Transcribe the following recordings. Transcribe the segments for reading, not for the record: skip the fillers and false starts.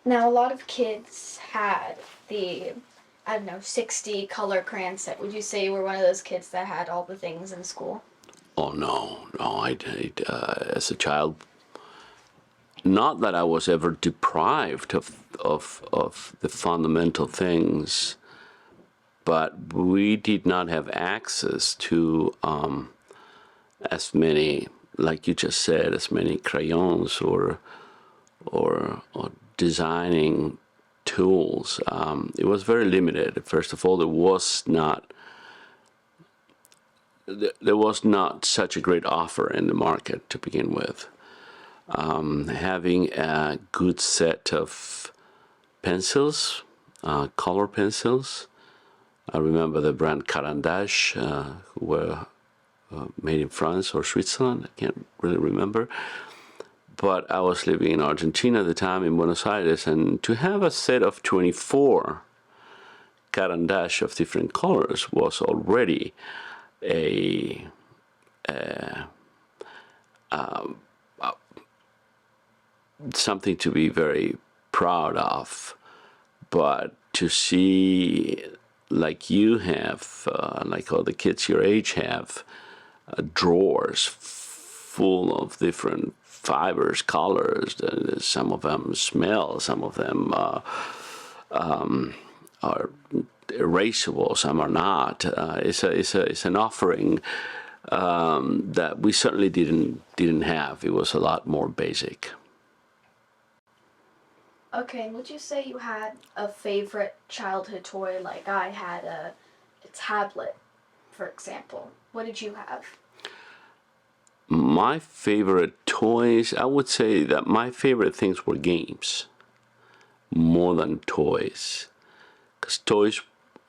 Now, a lot of kids had the, I don't know, 60 color crayon set. Would you say you were one of those kids that had all the things in school? Oh no, I did. As a child, not that I was ever deprived of the fundamental things, but we did not have access to as many, like you just said, as many crayons or designing tools. It was very limited. First of all, there was not such a great offer in the market to begin with. Having a good set of pencils, color pencils. I remember the brand Carandache, who were made in France or Switzerland. I can't really remember. But I was living in Argentina at the time, in Buenos Aires, and to have a set of 24 Carandache of different colors was already a something to be very proud of. But to see, like you have, like all the kids your age have, drawers full of different fibers, colors. Some of them smell, some of them are erasable, some are not. It's an offering that we certainly didn't have. It was a lot more basic. Okay, and would you say you had a favorite childhood toy? Like I had a tablet, for example. What did you have? My favorite toys, I would say that my favorite things were games more than toys. Because toys,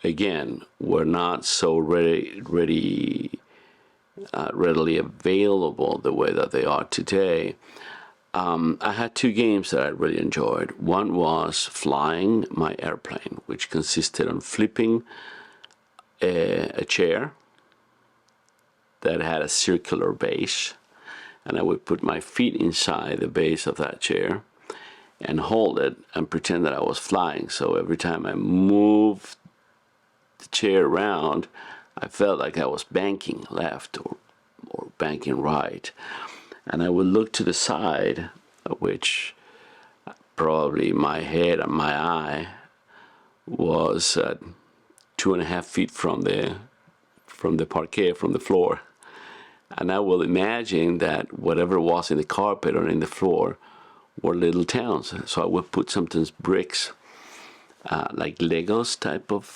again, were not so readily available the way that they are today. I had two games that I really enjoyed. One was flying my airplane, which consisted on flipping a chair that had a circular base, and I would put my feet inside the base of that chair and hold it and pretend that I was flying. So every time I moved the chair around, I felt like I was banking left or banking right. And I would look to the side, which probably my head and my eye was 2.5 feet from the parquet, from the floor. And I will imagine that whatever was in the carpet or in the floor were little towns. So I would put sometimes bricks, like Legos type of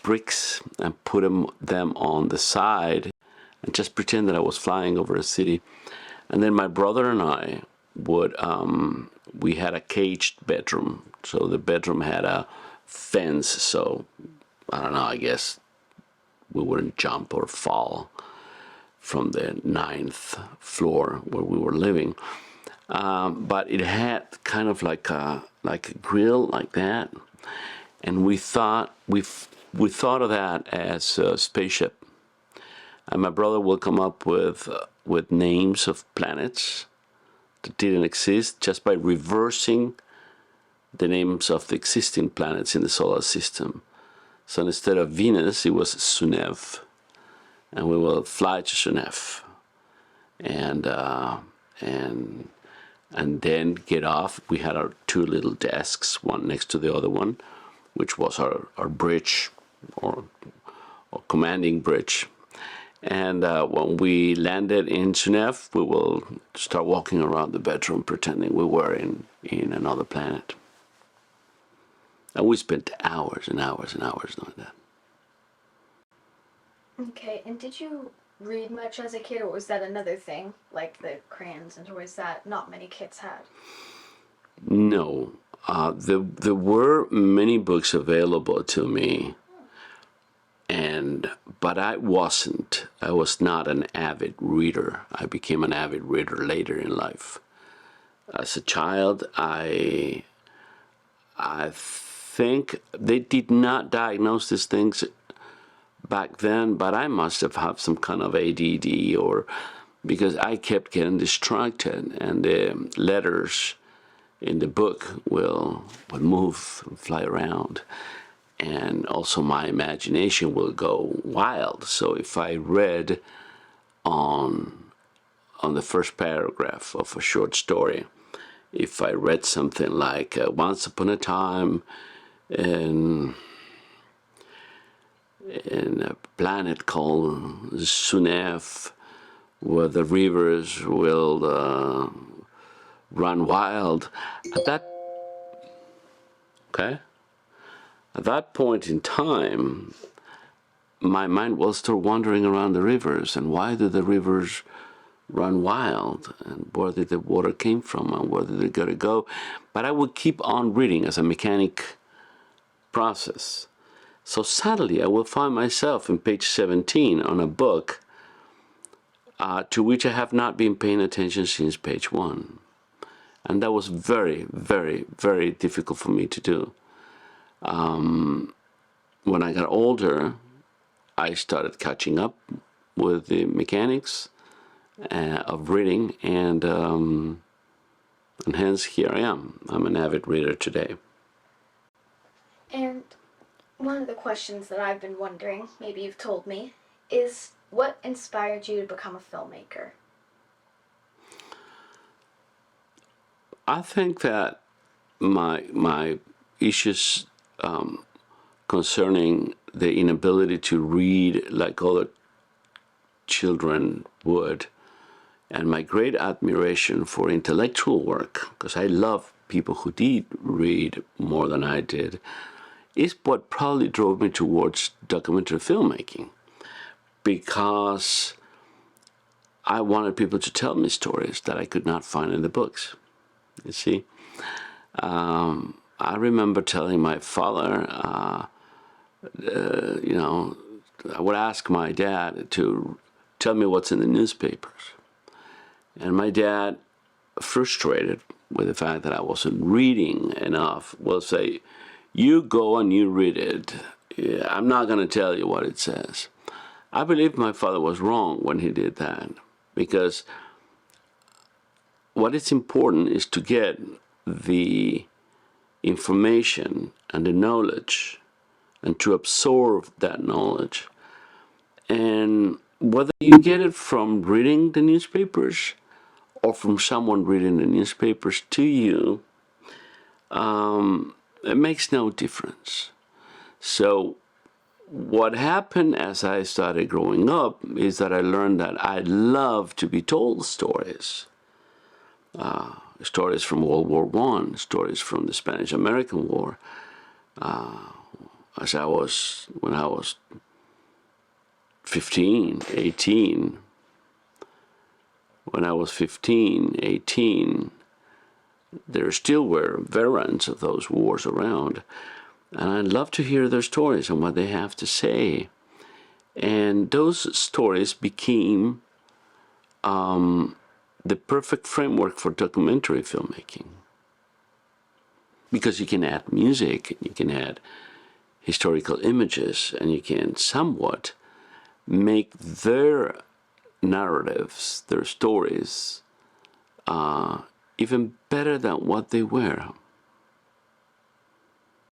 bricks, and put them on the side and just pretend that I was flying over a city. And then my brother and I would, we had a caged bedroom. So the bedroom had a fence, so I don't know, I guess we wouldn't jump or fall from the 9th floor where we were living. But it had kind of like a grill like that. And we thought of that as a spaceship. And my brother will come up with names of planets that didn't exist just by reversing the names of the existing planets in the solar system. So instead of Venus, it was Sunev, and we will fly to Sunev, and then get off. We had our two little desks, one next to the other one, which was our bridge or commanding bridge. And when we landed in Sunev, we will start walking around the bedroom pretending we were in another planet. And we spent hours and hours and hours doing that. Okay, and did you read much as a kid, or was that another thing, like the crayons and toys that not many kids had? No. There were many books available to me, but I was not an avid reader. I became an avid reader later in life. As a child, I think they did not diagnose these things back then, but I must have had some kind of ADD or because I kept getting distracted, and the letters in the book will move and fly around, and also my imagination will go wild. So if I read on the first paragraph of a short story, if I read something like once upon a time in a planet called Sunef, where the rivers will run wild, at that point in time, my mind will start wandering around the rivers, and why do the rivers run wild, and where did the water came from, and where did it gotta go? But I would keep on reading as a mechanic process. So suddenly I will find myself in page 17 on a book to which I have not been paying attention since page 1. And that was very, very, very difficult for me to do. When I got older, I started catching up with the mechanics of reading, and hence here I am. I'm an avid reader today. And one of the questions that I've been wondering, maybe you've told me, is what inspired you to become a filmmaker? I think that my issues concerning the inability to read like other children would, and my great admiration for intellectual work, because I love people who did read more than I did, is what probably drove me towards documentary filmmaking, because I wanted people to tell me stories that I could not find in the books. You see, I remember telling my father, I would ask my dad to tell me what's in the newspapers. And my dad, frustrated with the fact that I wasn't reading enough, will say, "You go and you read it. Yeah, I'm not going to tell you what it says." I believe my father was wrong when he did that, because what is important is to get the information and the knowledge, and to absorb that knowledge. And whether you get it from reading the newspapers or from someone reading the newspapers to you, it makes no difference. So what happened as I started growing up is that I learned that I love to be told stories. Stories from World War I, stories from the Spanish-American War. When I was 15, 18, when I was 15, 18, there still were veterans of those wars around. And I'd love to hear their stories and what they have to say. And those stories became the perfect framework for documentary filmmaking. Because you can add music, you can add historical images, and you can somewhat make their narratives, their stories, even better than what they were.